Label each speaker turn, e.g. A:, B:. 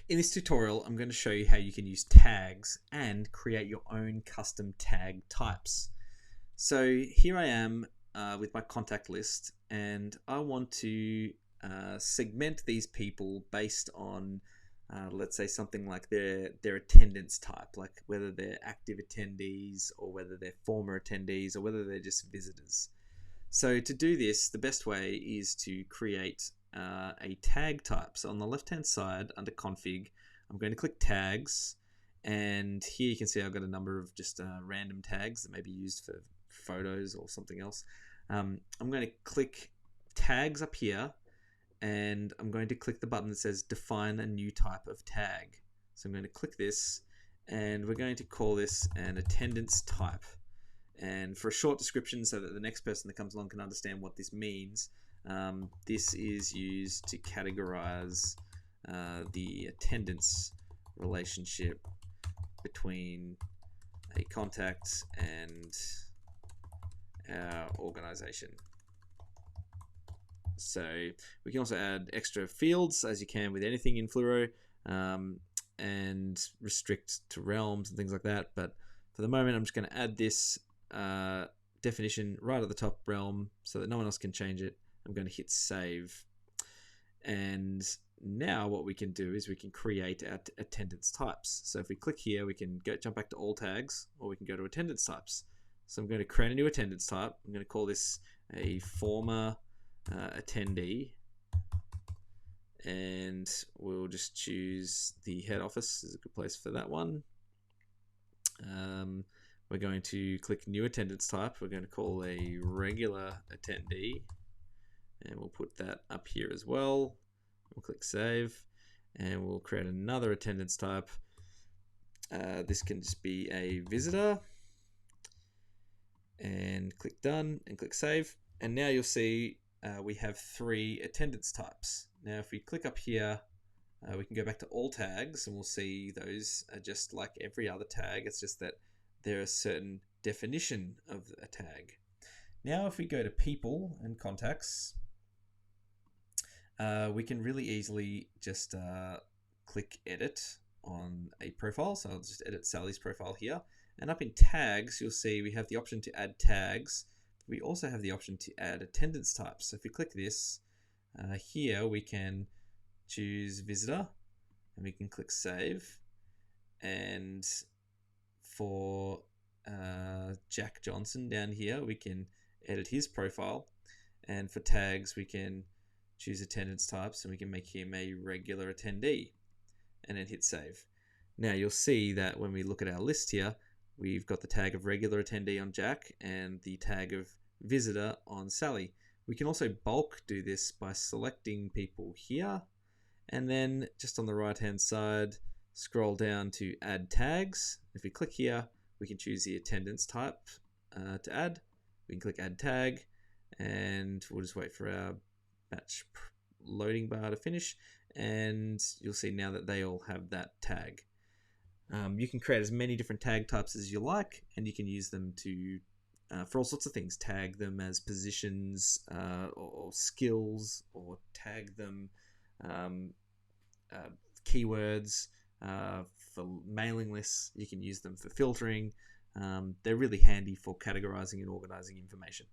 A: In this tutorial, I'm going to show you how you can use tags and create your own custom tag types. So here I am with my contact list, and I want to segment these people based on, let's say, something like their attendance type, like whether they're active attendees or whether they're former attendees or whether they're just visitors. So to do this, the best way is to create a tag type. So on the left hand side under config, I'm going to click tags, and here you can see I've got a number of just random tags that may be used for photos or something else. I'm going to click tags up here, and I'm going to click the button that says define a new type of tag. So I'm going to click this, and we're going to call this an attendance type. And for a short description so that the next person that comes along can understand what this means, this is used to categorize the attendance relationship between a contact and our organization. So we can also add extra fields, as you can with anything in Fluoro, and restrict to realms and things like that. But for the moment, I'm just going to add this definition right at the top realm so that no one else can change it. I'm going to hit save, and now what we can do is we can create our attendance types. So if we click here, we can jump back to all tags, or we can go to attendance types. So I'm going to create a new attendance type. I'm going to call this a former attendee, and we'll just choose the head office is a good place for that one. We're going to click new attendance type. We're going to call a regular attendee, and we'll put that up here as well. We'll click save, and we'll create another attendance type. This can just be a visitor, and click done and click save. And now you'll see we have 3 attendance types. Now if we click up here, we can go back to all tags, and we'll see those are just like every other tag. It's just that there are a certain definition of a tag. Now if we go to people and contacts, we can really easily just click edit on a profile. So I'll just edit Sally's profile here. And up in tags, you'll see we have the option to add tags. We also have the option to add attendance types. So if we click this, here we can choose visitor, and we can click save. And for Jack Johnson down here, we can edit his profile. And for tags, we can choose attendance types, and we can make him a regular attendee, and then hit save. Now you'll see that when we look at our list here, we've got the tag of regular attendee on Jack and the tag of visitor on Sally. We can also bulk do this by selecting people here, and then just on the right hand side, scroll down to add tags. If we click here, we can choose the attendance type to add. We can click add tag, and we'll just wait for our batch loading bar to finish, and you'll see now that they all have that tag. You can create as many different tag types as you like, and you can use them to for all sorts of things. Tag them as positions or skills, or tag them keywords. For mailing lists, you can use them for filtering. They're really handy for categorizing and organizing information.